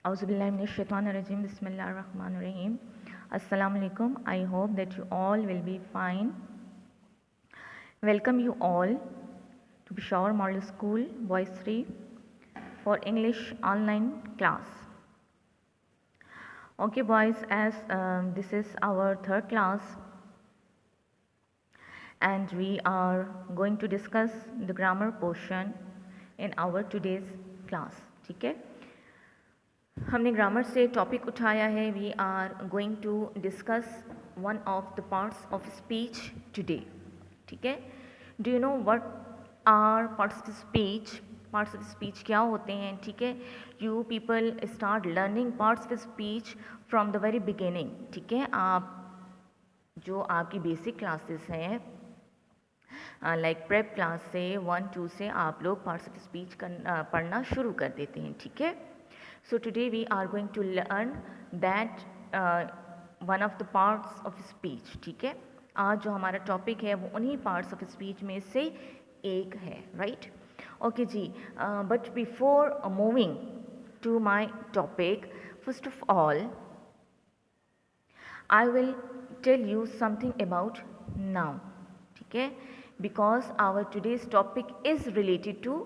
Auzubillahiminash-shaytanir-rajim. Bismillahir-rahmanir-rahim. Assalamu alaikum. I hope that you all will be fine. Welcome you all to Peshawar Model School, Voice 3 for English online class. Okay boys, as this is our third class and we are going to discuss the grammar portion in our today's class. ठीक है, हमने grammar से topic उठाया है. We are going to discuss one of the parts of speech today. ठीक है, do you know what are parts of speech? Parts of speech क्या होते हैं? ठीक है, you people start learning parts of speech from the very beginning. ठीक है, आप जो आपकी बेसिक क्लासेस हैं लाइक प्रेप क्लास से 1-2 से आप लोग पार्ट्स ऑफ स्पीच पढ़ना शुरू कर देते हैं. ठीक है, so today we are going to learn that one of the parts of speech. ठीक है, आज जो हमारा टॉपिक है वो उन्हीं पार्ट्स ऑफ स्पीच में से एक है. राइट, ओके जी. But before moving to my topic, first of all I will tell you something about noun. ठीक है, because our today's topic is related to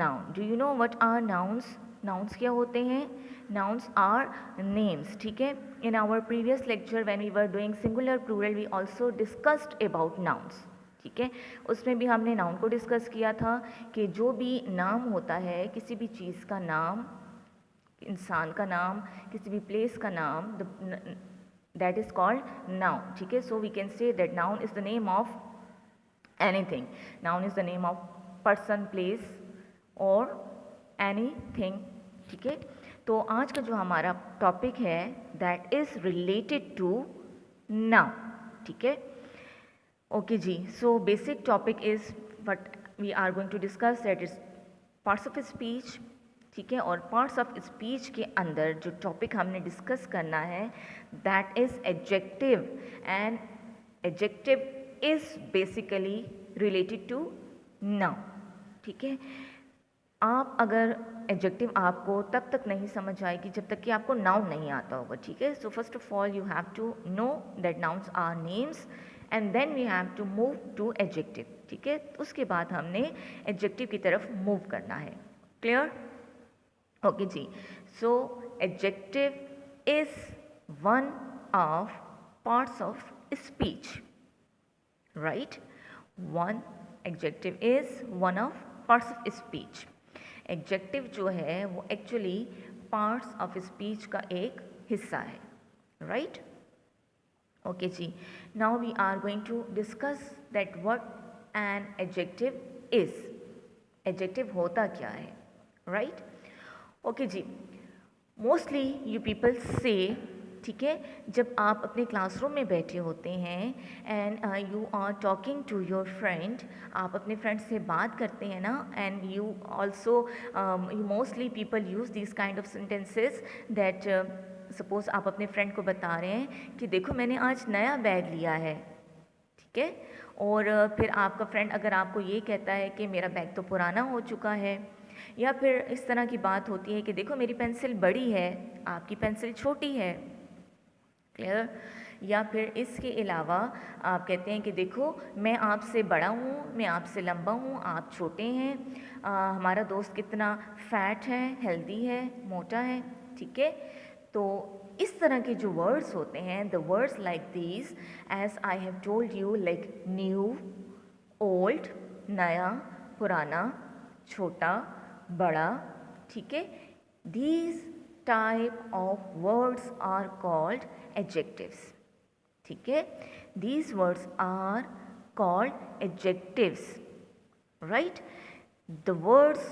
noun. Do you know what are nouns? Nouns क्या होते हैं? Nouns are names. ठीक है, in our previous lecture when we were doing singular plural we also discussed about nouns. ठीक है, उसमें भी हमने नाउन को डिस्कस किया था कि जो भी नाम होता है, किसी भी चीज़ का नाम, इंसान का नाम, किसी भी प्लेस का नाम, that is called noun. ठीक है, so we can say that noun is the name of anything. Noun is the name of person, place or anything. ठीक है, तो आज का जो हमारा टॉपिक है that is related to noun. ठीक है, okay ji. so basic topic is what we are going to discuss, that is parts of speech. ठीक है, और पार्ट्स ऑफ स्पीच के अंदर जो टॉपिक हमने डिस्कस करना है that is adjective. And adjective is basically related to noun. ठीक है, आप अगर एडजेक्टिव आपको तब तक नहीं समझ आएगी जब तक कि आपको नाउन नहीं आता होगा. ठीक है, so first of all you have to know that nouns are names and then we have to move to adjective. ठीक है, उसके बाद हमने एडजेक्टिव की तरफ मूव करना है. क्लियर? ओके जी. So adjective is one of parts of speech. Right, one adjective is one of parts of speech. Adjective जो है वो एक्चुअली पार्ट्स ऑफ स्पीच का एक हिस्सा है. राइट, ओके जी. Now we are going to discuss that what an adjective is. Adjective होता क्या है? राइट, ओके जी. मोस्टली यू पीपल से, ठीक है, जब आप अपने क्लासरूम में बैठे होते हैं and you are talking to your friend, आप अपने फ्रेंड से बात करते हैं ना, and you also mostly people use this kind of sentences that suppose आप अपने फ्रेंड को बता रहे हैं कि देखो मैंने आज नया बैग लिया है. ठीक है, और फिर आपका फ्रेंड अगर आपको ये कहता है कि मेरा बैग तो पुराना हो चुका है, या फिर इस तरह की बात होती है कि देखो मेरी पेंसिल बड़ी है, आपकी पेंसिल छोटी है. क्लियर? या फिर इसके अलावा आप कहते हैं कि देखो मैं आपसे बड़ा हूँ, मैं आपसे लंबा हूँ, आप छोटे हैं, हमारा दोस्त कितना फैट है, हेल्दी है, मोटा है. ठीक है, तो इस तरह के जो वर्ड्स होते हैं, the words like these as I have told you, like new, old, नया, पुराना, छोटा, बड़ा. ठीक है, these type of words are called adjectives. ठीक है, these words are called adjectives. Right, the words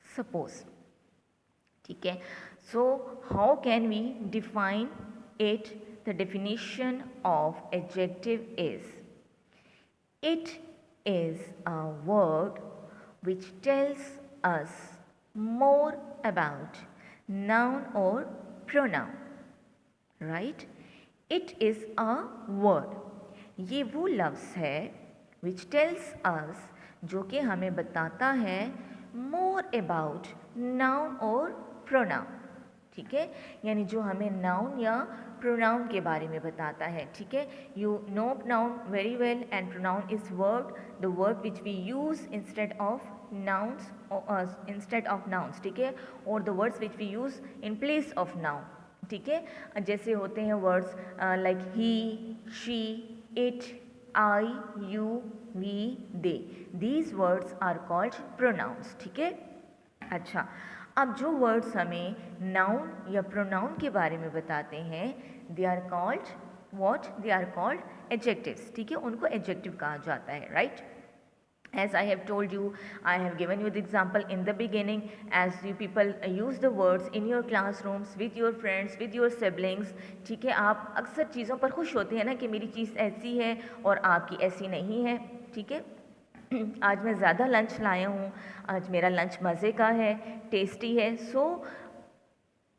suppose. ठीक है, so how can we define it? The definition of adjective is, it is a word which tells us more about noun or pronoun. Right, it is a word. ये वो लफ्ज़ है which tells us जो कि हमें बताता है more about noun और प्रोनाउन, ठीक है, यानी जो हमें नाउन या प्रोनाउन के बारे में बताता है, ठीक है। You know noun very well and pronoun is the word which we use instead of nouns, ठीक है, और the words which we use in place of noun, ठीक है। जैसे होते हैं words like he, she, it, I, you, we, they, these words are called pronouns, ठीक है। अच्छा, अब जो वर्ड्स हमें नाउन या प्रोनाउन के बारे में बताते हैं, they are called what, they are called adjectives, ठीक है, उनको एडजेक्टिव कहा जाता है, right. As I have told you, I have given you the example in the beginning, as you people use the words in your classrooms with your friends, with your siblings, ठीक है। आप अक्सर चीज़ों पर खुश होते हैं ना कि मेरी चीज़ ऐसी है और आपकी ऐसी नहीं है, ठीक है। आज मैं ज़्यादा लंच लाया हूँ, आज मेरा लंच मज़े का है, टेस्टी है। So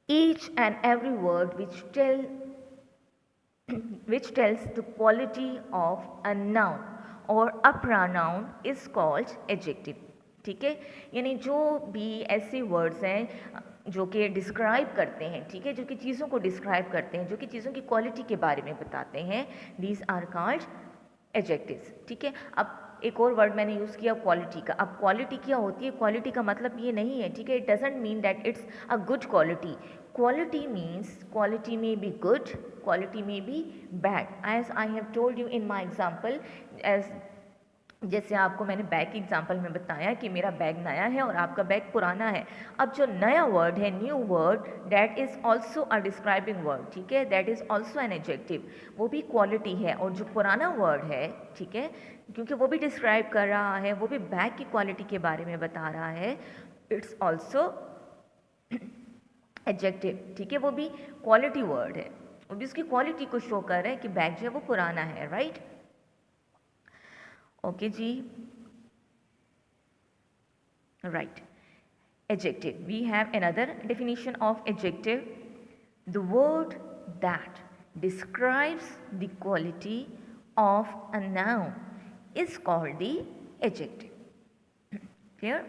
each and every word which tells the quality of a noun और a pronoun is called adjective, ठीक है। यानी जो भी ऐसे वर्ड्स हैं जो कि डिस्क्राइब करते हैं, ठीक है, जो कि चीज़ों को डिस्क्राइब करते हैं, जो कि चीज़ों की क्वालिटी के बारे में बताते हैं, दीज आर कॉल्ड एडजेक्टिव्स, ठीक है। अब एक और वर्ड मैंने यूज़ किया क्वालिटी का। अब क्वालिटी क्या होती है? क्वालिटी का मतलब ये नहीं है, ठीक है, it doesn't mean that it's a good quality. Quality means quality may be good, quality may be bad. As I have told you in my example, as जैसे आपको मैंने बैग की एग्जांपल में बताया कि मेरा बैग नया है और आपका बैग पुराना है। अब जो नया वर्ड है, new word, that is also a describing word, ठीक है, that is also an adjective, वो भी क्वालिटी है। और जो पुराना वर्ड है, ठीक है, क्योंकि वो भी डिस्क्राइब कर रहा है, वो भी बैग की क्वालिटी के बारे में बता रहा है, इट्स ऑल्सो एडजेक्टिव, ठीक है, वो भी क्वालिटी वर्ड है, वो भी उसकी क्वालिटी को शो कर रहा है कि बैग जो है वो पुराना है, राइट। ओके जी, right. Adjective, we have another definition of adjective, the word that describes the quality of a noun is called the adjective. Clear?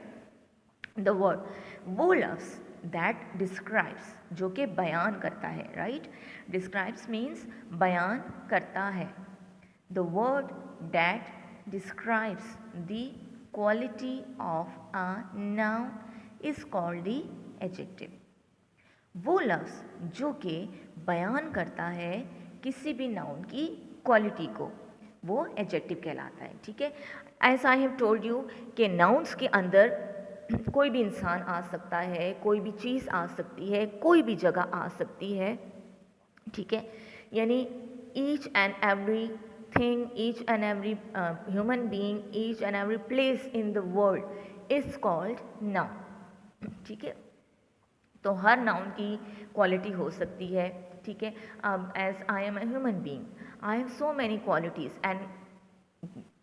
The word, वो लफ्ज़ दैट डिस्क्राइब्स, जो कि बयान करता है, राइट, डिस्क्राइब्स मीन्स बयान करता है। The word that describes the quality of a noun is called the adjective. वो लफ्ज़ जो कि बयान करता है किसी भी नाउन की क्वालिटी को, वो एडजेक्टिव कहलाता है, ठीक है। As I have told you कि नाउन्स के अंदर कोई भी इंसान आ सकता है, कोई भी चीज़ आ सकती है, कोई भी जगह आ सकती है, ठीक है, यानी each and every thing, each and every human being, each and every place in the world is called noun, ठीक है। तो हर नाउन की क्वालिटी हो सकती है, ठीक है। अब as I am a human being, I have so many qualities and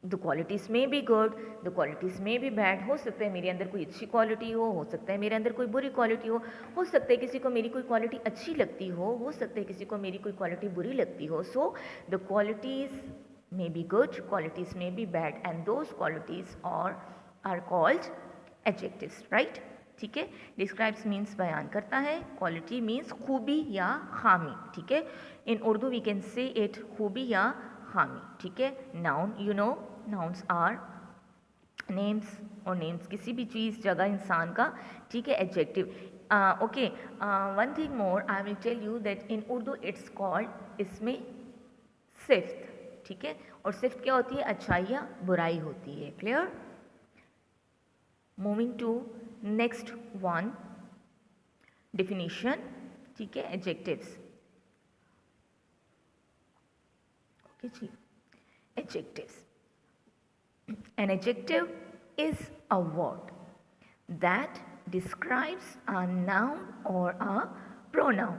the qualities में बी गुड, द क्वालिटीज़ में बी बैड। हो सकता है मेरे अंदर कोई अच्छी क्वालिटी हो सकता है मेरे अंदर कोई बुरी क्वालिटी हो सकता है किसी को मेरी कोई क्वालिटी अच्छी लगती हो सकता है किसी को मेरी कोई क्वालिटी बुरी लगती हो। So the qualities may be good, qualities may be bad, and those qualities are called adjectives, right, ठीक है। describes means बयान करता है, quality means खूबी या खामी, ठीक है। in Urdu we can say it खूबी या खामी, ठीक है। noun, you know, nouns are names, और names किसी भी चीज़, जगह, इंसान का, ठीक है। adjective, okay, one thing more I will tell you that in Urdu it's called, इसमें सिफ्त, ठीक है, और सिफ्त क्या होती है? अच्छाई या बुराई होती है। Clear? Moving to next one definition, ठीक है, एडजेक्टिव्स। ओके जी, adjectives, an adjective is a word that describes a noun और a pronoun,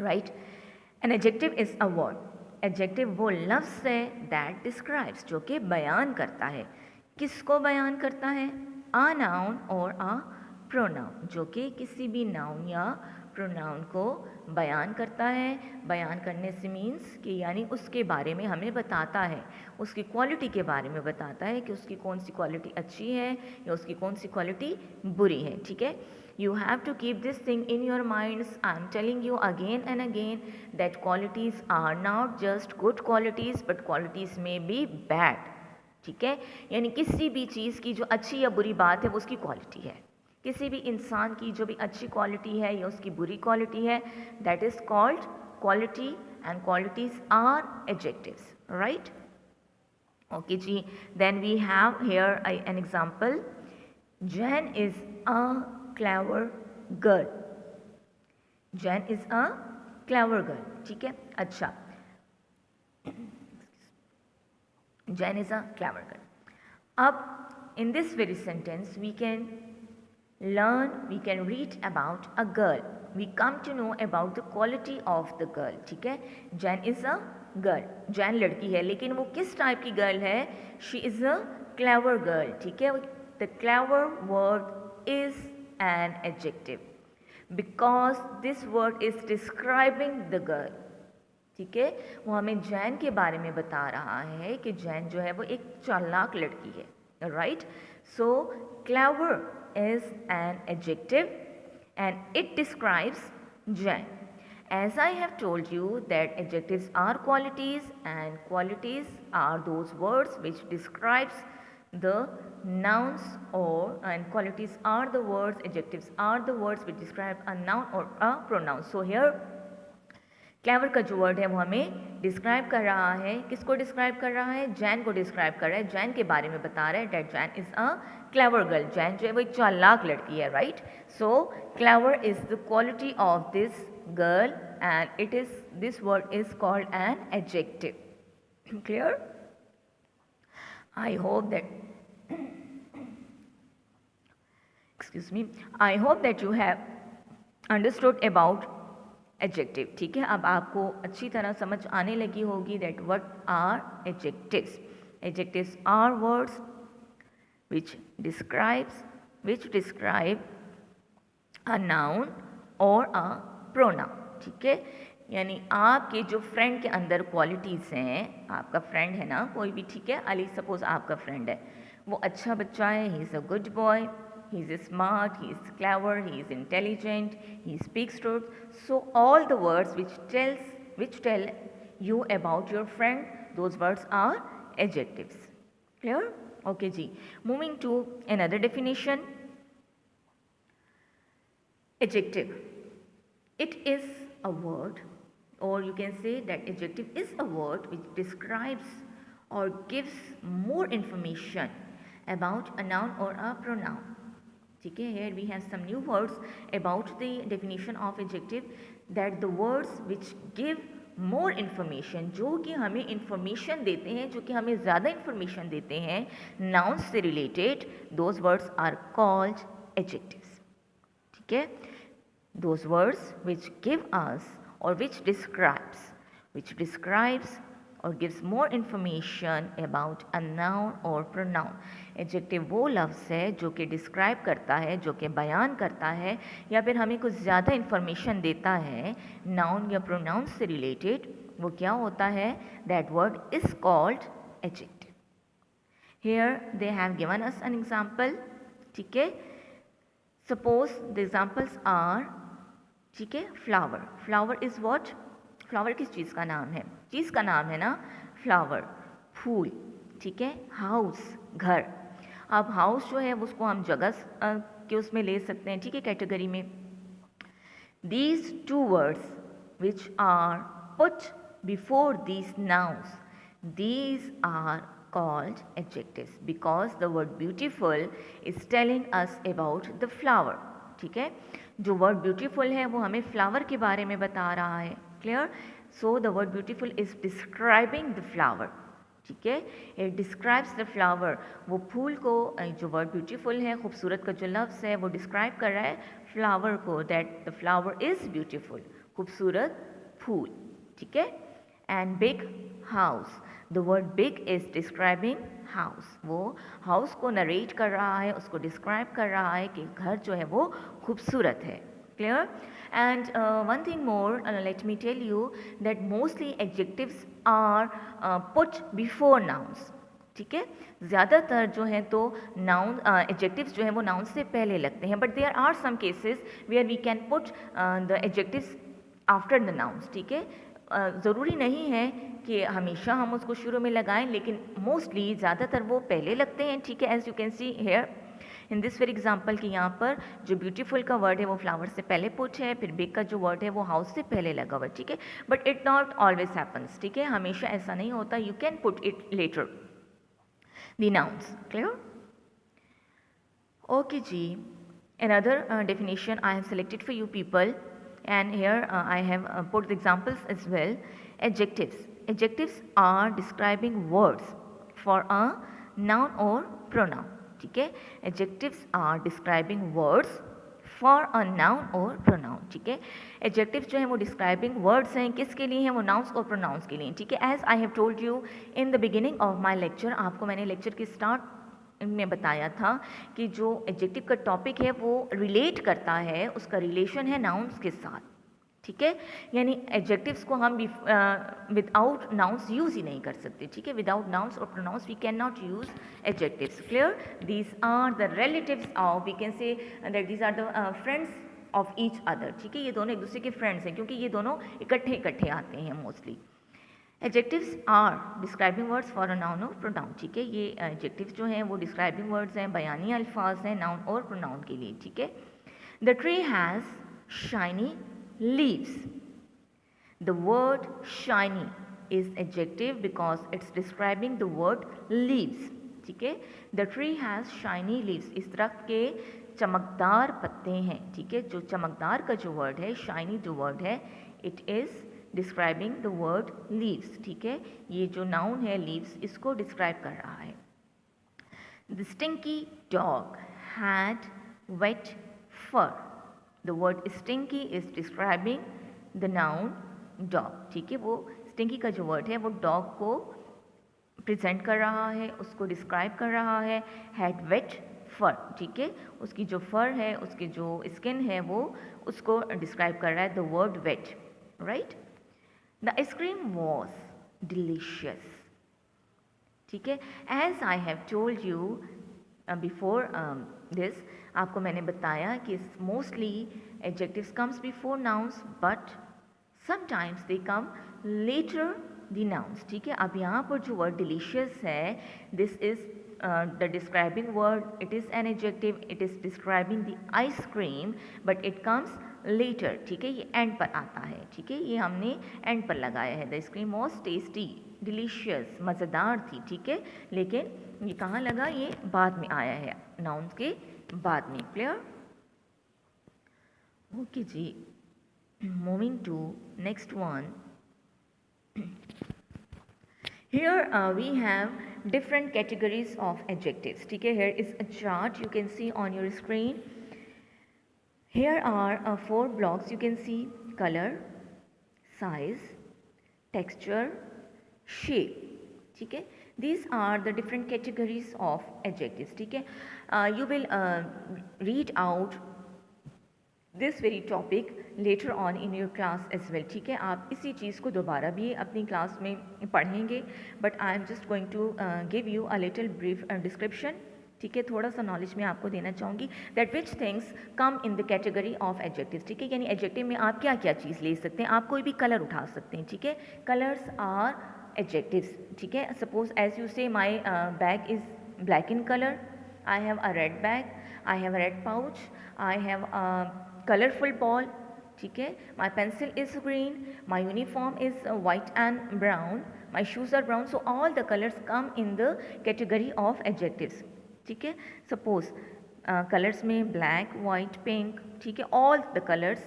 right. An adjective is a word, adjective वो लफ्ज़ है दैट डिस्क्राइब्स, जो कि बयान करता है, किसको बयान करता है? अ नाउन और अ प्रोनाउन, जो कि किसी भी नाउन या प्रोनाउन को बयान करता है। बयान करने से मीन्स कि यानी उसके बारे में हमें बताता है, उसकी क्वालिटी के बारे में बताता है कि उसकी कौन सी क्वालिटी अच्छी है या उसकी कौन सी क्वालिटी बुरी है। ठीक है, you have to keep this thing in your minds. I am telling you again and again that qualities are not just good qualities but qualities may be bad. ठीक है, यानी किसी भी चीज़ की जो अच्छी या बुरी बात है वो उसकी क्वालिटी है। किसी भी इंसान की जो भी अच्छी क्वालिटी है या उसकी बुरी क्वालिटी है, that is called quality and qualities are adjectives, right. Okay जी, then we have here an example, Jane is a clever girl. Jane is a clever girl, ठीक है। अच्छा, Jane is a clever girl. अब in this very sentence we can learn, we can read about a girl, we come to know about the quality of the girl। ठीक है, Jain is a girl, Jain लड़की है, लेकिन वो किस type की girl है? She is a clever girl. ठीक है, the clever word is an adjective because this word is describing the girl. ठीक है, वो हमें जैन के बारे में बता रहा है कि जैन जो है वो एक चालाक लड़की है, right. So clever is an adjective and it describes Jan. As I have told you that adjectives are qualities and qualities are those words which describes the nouns and qualities are the words, adjectives are the words which describe a noun or a pronoun. So here clever का जो word है वो हमें describe कर रहा है, किसको describe कर रहा है? जैन को डिस्क्राइब कर रहा है, जैन के बारे में बता रहा है date Jane is a clever girl. Jane जो है वो एक चालाक लड़की है, right. So clever is the quality of this girl and it is this word is called an adjective. Clear? I hope that excuse me, I hope that you have understood about adjective. ठीक है, अब आपको अच्छी तरह समझ आने लगी होगी that what are adjectives. Adjectives are words which describe a noun और अ प्रोनाउन। ठीक है, यानी आपके जो फ्रेंड के अंदर क्वालिटीज़ हैं, आपका फ्रेंड है ना कोई भी, ठीक है, अली सपोज आपका फ्रेंड है, वो अच्छा बच्चा है, ही is a good boy, he is smart, he is clever, he is intelligent, he speaks truth. So all the words which tell you about your friend, those words are adjectives. Clear? Okay ji, moving to another definition. Adjective, it is a word, or you can say that adjective is a word which describes or gives more information about a noun or a pronoun. ठीक है, here we have some new words about the definition of adjective, that the words which give more information, जो कि हमें information देते हैं, जो कि हमें ज़्यादा information देते हैं nouns से related, those words are called adjectives। ठीक है, those words which give us or which describes or gives more information about a noun or pronoun। Adjective वो लफ्ज़ है जो कि डिस्क्राइब करता है, जो कि बयान करता है या फिर हमें कुछ ज़्यादा इन्फॉर्मेशन देता है नाउन या प्रोनाउन से रिलेटेड। वो क्या होता है? That word is called adjective. Here they have given us an example. ठीक है, सपोज द एग्जाम्पल्स आर, ठीक है, flower. Flower is what? Flower किस चीज़ का नाम है? चीज़ का नाम है ना फ्लावर, फूल। ठीक है, हाउस, घर। अब हाउस जो है उसको हम जगह के उसमें ले सकते हैं, ठीक है, कैटेगरी में। These two words which are put before these nouns, these are called adjectives because the word beautiful is telling us about the flower। ठीक है, जो वर्ड ब्यूटीफुल है वो हमें फ्लावर के बारे में बता रहा है। Clear? So the word beautiful is describing the flower. ठीक है, इट डिस्क्राइब्स द फ्लावर। वो फूल को, जो वर्ड ब्यूटीफुल है, खूबसूरत का जो लफ्ज़ है, वो डिस्क्राइब कर रहा है फ्लावर को, that the flower is beautiful, खूबसूरत फूल। ठीक है, and big house, the word big is describing house. वो हाउस को नरेट कर रहा है, उसको डिस्क्राइब कर रहा है कि घर जो है वो खूबसूरत है। Clear? And one thing more, let me tell you that mostly adjectives are put before nouns. ठीक है, ज़्यादातर जो है तो नाउन एडजेक्टिव्स जो है वो नाउन से पहले लगते हैं, but there are some cases where we can put the adjectives after the nouns. ठीक है, ज़रूरी नहीं है कि हमेशा हम उसको शुरू में लगाएं, लेकिन मोस्टली ज़्यादातर वो पहले लगते हैं. ठीक है, as you can see here in this for example कि यहाँ पर जो ब्यूटीफुल का वर्ड है वो फ्लावर से पहले पुट है, फिर बिग का जो वर्ड है वो हाउस से पहले लगा हुआ. ठीक है, but it not always happens. ठीक है, हमेशा ऐसा नहीं होता. You can put it later the nouns. Clear? Okay ji, another definition I have selected for you people, and here I have put the examples as well. Adjectives are describing words for a noun or pronoun. ठीक है, adjectives are describing words for a noun और pronoun. ठीक है, adjectives जो हैं वो describing words हैं, किसके लिए हैं, वो नाउन्स और प्रोनाउंस के लिए. ठीक है, as I have told you in the beginning of my lecture, आपको मैंने लेक्चर के स्टार्ट में बताया था कि जो एडजेक्टिव का टॉपिक है वो रिलेट करता है, उसका रिलेशन है नाउन्स के साथ. ठीक है, यानी एडजेक्टिव्स को हम विदाउट नाउन्स यूज़ ही नहीं कर सकते. ठीक है, विदाउट नाउन्स और pronouns we can not use adjectives. Clear? These are the relatives of, we can say that these are the friends of each other. ठीक है, ये दोनों एक दूसरे के फ्रेंड्स हैं क्योंकि ये दोनों इकट्ठे आते हैं mostly. Adjectives are describing words for a noun और प्रोनाउन. ठीक है, ये एडजेक्टिव्स जो हैं वो डिस्क्राइबिंग वर्ड्स हैं, बयानी अल्फाज हैं नाउन और प्रोनाउन के लिए. ठीक है, the tree has shiny leaves. The word shiny is adjective because it's describing the word leaves. ठीक है, the tree has shiny leaves. इस दरख्त के चमकदार पत्ते हैं. ठीक है, जो चमकदार का जो वर्ड है, shiny जो वर्ड है, it is describing the word leaves. ठीक है, ये जो noun है leaves इसको describe कर रहा है. The stinky dog had wet fur. The word stinky is describing the noun dog. ठीक है, वो stinky का जो word है वो dog को present कर रहा है, उसको describe कर रहा है. had wet fur. ठीक है, उसकी जो fur है, उसकी जो skin है वो उसको describe कर रहा है, the word wet. Right? The ice cream was delicious. ठीक है, as I have told you before this, आपको मैंने बताया कि mostly adjectives comes before nouns but sometimes they come later the nouns. ठीक है, अब यहाँ पर जो वर्ड डिलीशियस है, this is the describing word, it is an adjective, it is describing the ice cream but it comes later. ठीक है, ये एंड पर आता है. ठीक है, ये हमने एंड पर लगाया है. The ice cream was tasty, delicious, मज़ेदार थी. ठीक है, लेकिन ये कहाँ लगा, ये बाद में आया है, नाउन्स के बाद में. क्लियर? ओके जी, moving to next one. Here we have different categories of adjectives. ठीक है, here is a chart you can see on your screen. Here are 4 blocks you can see: color, size, texture, shape. ठीक है, these are the different categories of adjectives. ठीक है, you will read out this very topic later on in your class as well. ठीक है, आप इसी चीज़ को दोबारा भी अपनी क्लास में पढ़ेंगे, but I am just going to give you a little brief description. ठीक है, थोड़ा सा नॉलेज मैं आपको देना चाहूँगी that which things come in the category of adjectives. ठीक है, यानी एडजेक्टिव में आप क्या क्या चीज़ ले सकते हैं, आप कोई भी कलर उठा सकते हैं. ठीक है, कलर्स आर एडजेक्टिव्स. ठीक है, सपोज एज यू से my bag is black in colour, I have a red bag, I have a red pouch, I have a colorful ball. ठीक है, my pencil is green, my uniform is white and brown, my shoes are brown. So all the colors come in the category of adjectives. ठीक है, suppose colors में black, white, pink. ठीक है, all the colors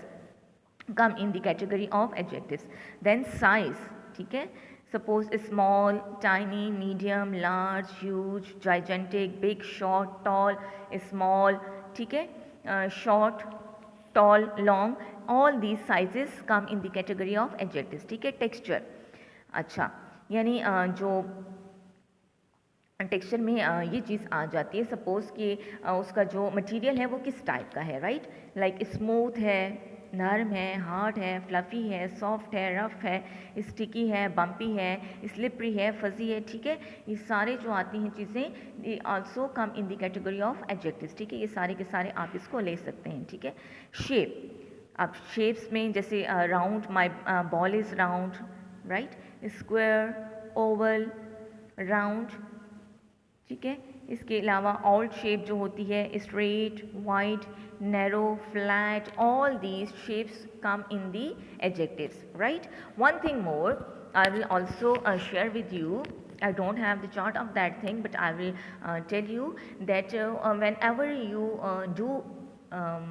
come in the category of adjectives. Then size. ठीक है, suppose small, tiny, medium, large, huge, gigantic, big, short, tall, small. ठीक है, short, tall, long, all these sizes come in the category of adjectives. ठीक है, texture. अच्छा, यानी जो texture में ये चीज़ आ जाती है। सपोज़ कि उसका जो मटेरियल है वो किस टाइप का है, राइट? लाइक स्मूथ है, नरम है, हार्ड है, फ्लफ़ी है, सॉफ्ट है, रफ़ है, स्टिकी है, बम्पी है, स्लिपरी है, फज़ी है, ठीक है? ये सारे जो आती हैं चीज़ें, ये also come in the category of adjectives, ठीक है? ये सारे के सारे आप इसको ले सकते हैं, ठीक है? शेप, अब शेप्स में जैसे round, my ball is round, right? Square, Oval, round, ठीक है? इसके अलावा ऑल शेप जो होती है, straight, wide, narrow, flat, all these shapes come in the adjectives, right? One thing more, I will also share with you. I don't have the chart of that thing, but I will tell you that whenever you do um,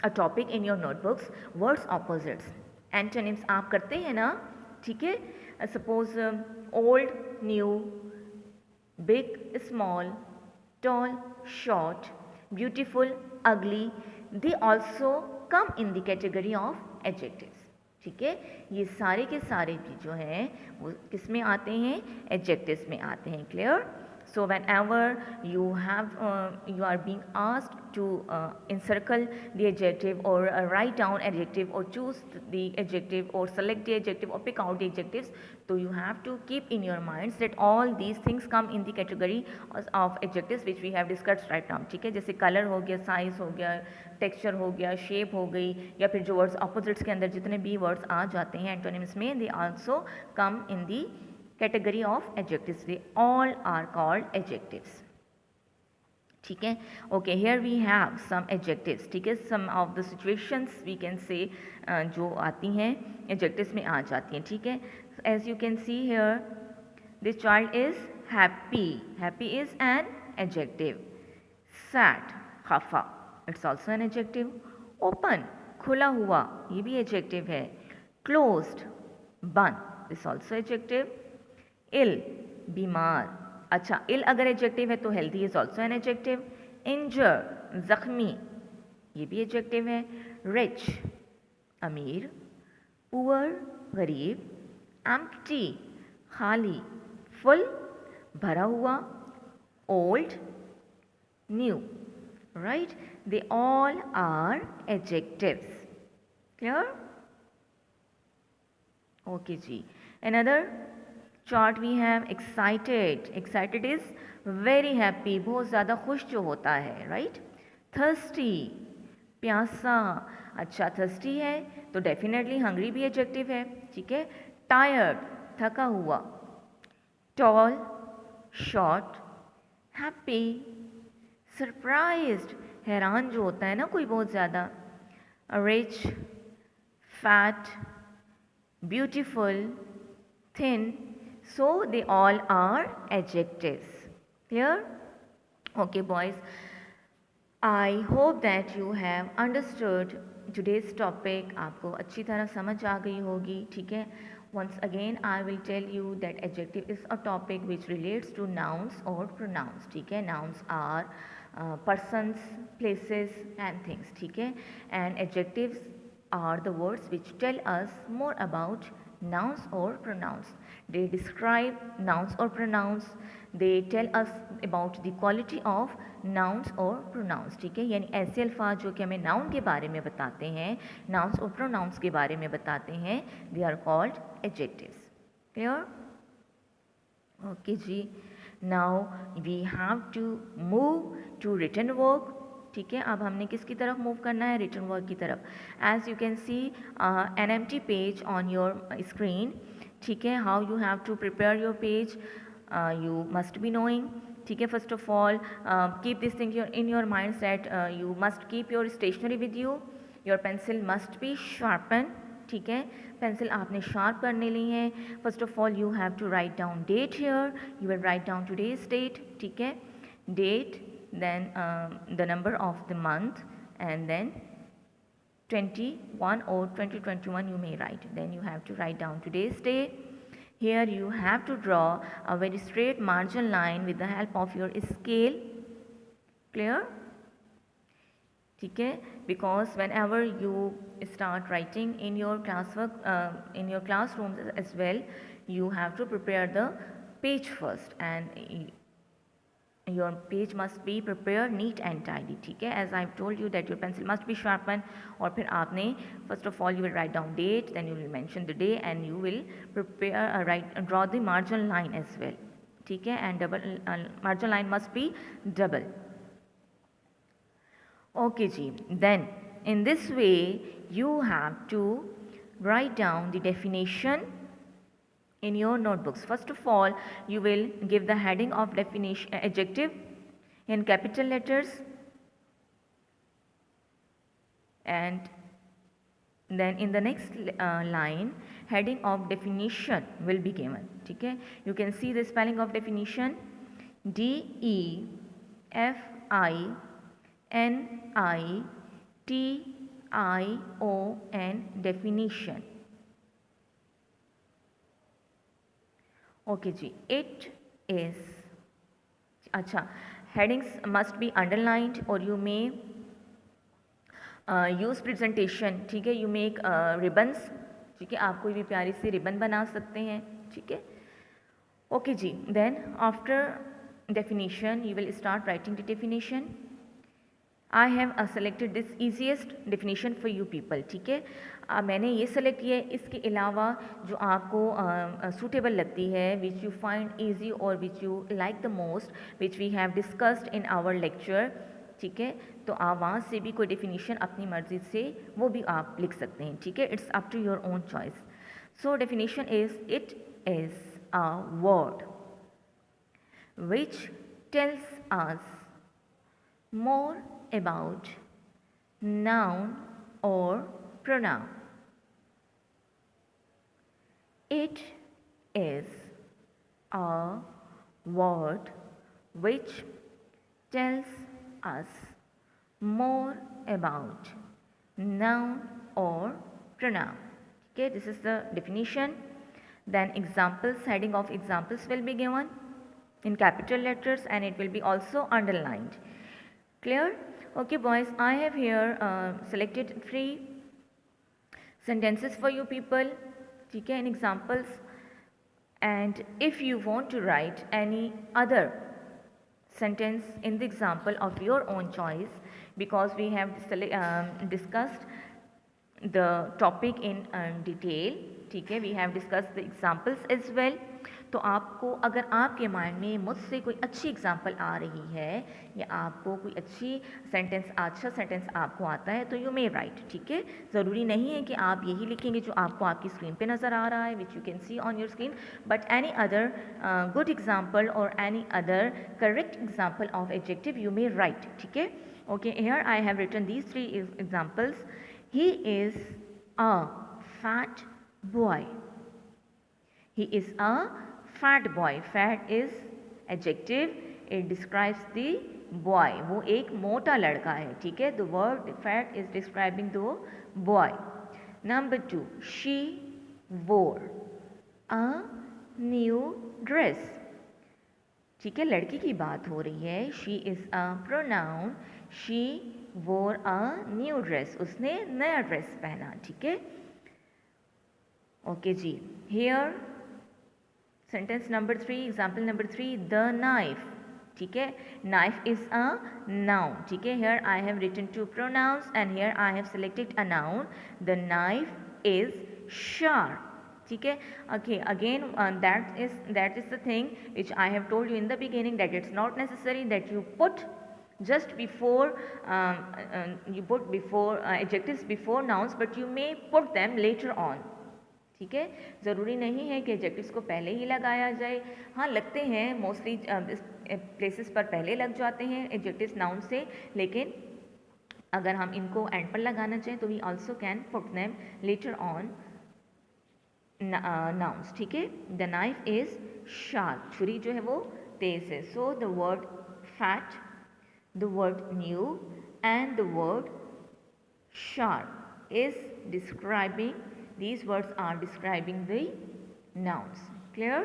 a topic in your notebooks, words opposites, antonyms आप करते हैं ना, ठीक है? Suppose old, new, big, small, tall, short, beautiful, ugly, they also come in the category of adjectives. ठीक है? ये सारे के सारे भी जो हैं वो किस में आते हैं? एडजेक्टिव्स में आते हैं. Clear? So whenever you are being asked to encircle the adjective or write down adjective or choose the adjective or select the adjective or pick out the adjectives, so you have to keep in your minds that all these things come in the category of adjectives which we have discussed right now. ठीक है? जैसे colour हो गया, size हो गया, texture हो गया, shape हो गई, या फिर जो वर्ड्स ऑपोजिट्स के अंदर जितने भी वर्ड्स आ जाते हैं एंटोनिम्स में, they also come in the category of adjectives. They all are called adjectives. ठीक है? Okay, here we have some adjectives. ठीक है? Some of the situations we can say जो आती हैं adjectives में आ जाती हैं. ठीक है? As you can see here, this child is happy. Happy is an adjective. Sad, खफा, it's also an adjective. Open, खुला हुआ, ये भी adjective है. Closed, बंद, this also adjective. इल, बीमार. अच्छा, इल अगर एडजेक्टिव है तो healthy is also an adjective. Injure, जख्मी, ये भी एडजेक्टिव है. रिच, अमीर. पुअर, गरीब. एम्प्टी, खाली. फुल, भरा हुआ. Old, new. Right? They all are adjectives. Clear? Okay जी. Another chart we have excited. Excited is very happy, बहुत ज़्यादा खुश जो होता है, राइट? थर्स्टी, प्यासा. अच्छा, थर्स्टी है तो डेफिनेटली हंग्री भी एडजेक्टिव है. ठीक है? टायर्ड, थका हुआ. Toll, short. हैप्पी, सरप्राइज्ड, हैरान जो होता है ना कोई बहुत ज़्यादा. Rich, fat, beautiful, thin. So they all are adjectives. Clear? Okay boys, I hope that you have understood today's topic. आपको अच्छी तरह समझ आ गई होगी. ठीक है? Once again I will tell you that adjective is a topic which relates to nouns or pronouns. ठीक है? Nouns are persons, places and things. ठीक है? And adjectives are the words which tell us more about nouns or pronouns. They describe nouns or pronouns. They tell us about the quality of nouns or pronouns. ठीक है? यानी ऐसे अल्फाज जो कि हमें नाउन के बारे में बताते हैं, nouns और pronouns के बारे में बताते हैं, they are called adjectives. Clear? Okay ji. Now we have to move to written work. ठीक है? अब हमने किसकी तरफ मूव करना है? रिटन वर्क की तरफ. As you can see an empty page on your screen. ठीक है? How you have to prepare your page, you must be knowing. ठीक है? First of all keep this thing in your mind that you must keep your stationery with you. Your pencil must be sharpen. ठीक है? Pencil आपने sharp करने ली है. First of all you have to write down date here. You will write down today's date. ठीक है? Date, then the number of the month, and then 21 or 2021 you may write. Then you have to write down today's day. Here you have to draw a very straight margin line with the help of your scale. Clear? ठीक है? Because whenever you start writing in your classwork, in your classrooms as well, you have to prepare the page first, and your page must be prepared neat and tidy. ठीक है, as I've told you that your pencil must be sharpened. और फिर आपने first of all you will write down date, then you will mention the day and you will prepare draw the margin line as well. ठीक है, and double margin line must be double. Okay ji, then in this way you have to write down the definition in your notebooks. First of all, you will give the heading of definition adjective in capital letters, and then in the next line heading of definition will be given. ठीक है, you can see the spelling of definition DEFINITION, definition. Okay जी, it is अच्छा, headings must be underlined और you may use presentation. ठीक है, you make ribbons. ठीक है, आप कोई भी प्यारी सी रिबन बना सकते हैं. ठीक है, ओके जी. Then after definition you will start writing the definition. I have selected this easiest definition for you people. ठीक है, मैंने ये सेलेक्ट किया है. इसके अलावा जो आपको सूटेबल लगती है, विच यू फाइंड ईजी और which you like the most, which we have discussed in our lecture. ठीक है, तो आप वहाँ से भी कोई डेफिनेशन अपनी मर्जी से वो भी आप लिख सकते हैं. ठीक है, it's up to your own choice. So definition is it is a word which tells us more about noun or pronoun. It is a word which tells us more about noun or pronoun. Okay, this is the definition. Then examples, heading of examples will be given in capital letters and it will be also underlined. Clear? Okay boys, I have here selected 3 sentences for you people. ठीक है, in examples, and if you want to write any other sentence in the example of your own choice, because we have discussed the topic in detail. ठीक है, we have discussed the examples as well. तो आपको अगर आपके mind में मुझसे कोई अच्छी एग्जाम्पल आ रही है या आपको कोई अच्छा सेंटेंस आपको आता है तो यू मे राइट. ठीक है, ज़रूरी नहीं है कि आप यही लिखेंगे जो आपको आपकी स्क्रीन पे नज़र आ रहा है, which you can see on your screen, but any other good example और any other correct example of adjective you may write. ठीक है, okay, here I have written these 3 examples. He is a fat boy. He is a fat boy. Fat is adjective. It describes the boy. वो एक मोटा लड़का है. ठीक है, the word fat is describing the boy. Number 2, she wore a new dress. ठीक है, लड़की की बात हो रही है. she is a pronoun. she wore a new dress. उसने नया ड्रेस पहना. ठीक है, ओके जी. here sentence number 3, example number 3, the knife. ठीक है, knife is a noun. ठीक है, here I have written 2 pronouns and here I have selected a noun. The knife is sharp. ठीक है, okay, again that is the thing which I have told you in the beginning, that it's not necessary that you put just before adjectives before nouns, but you may put them later on. ठीक है, ज़रूरी नहीं है कि adjectives को पहले ही लगाया जाए. हाँ, लगते हैं मोस्टली प्लेसेस पर पहले लग जाते हैं एडजेक्टिव्स नाउन से, लेकिन अगर हम इनको एंड पर लगाना चाहें तो we also can put them later on nouns. ठीक है, द नाइफ इज़ शार्प. छुरी जो है वो तेज़ है. So the word fat, the word new and the word sharp is describing. These words are describing the nouns. Clear?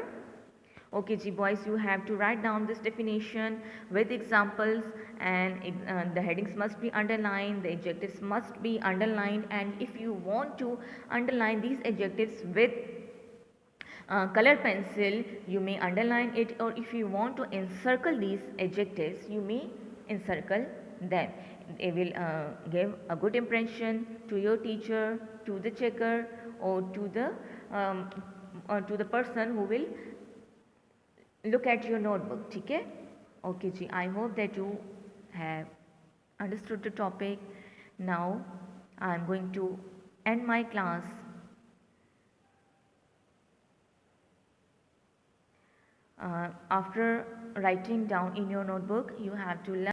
Okay ji boys, you have to write down this definition with examples and the headings must be underlined, the adjectives must be underlined, and if you want to underline these adjectives with color pencil, you may underline it, or if you want to encircle these adjectives, you may encircle them. They will give a good impression to your teacher, to the checker, or to the person who will look at your notebook. ठीक है? Okay ji, I hope that you have understood the topic. Now I am going to end my class. After writing down in your notebook, you have to learn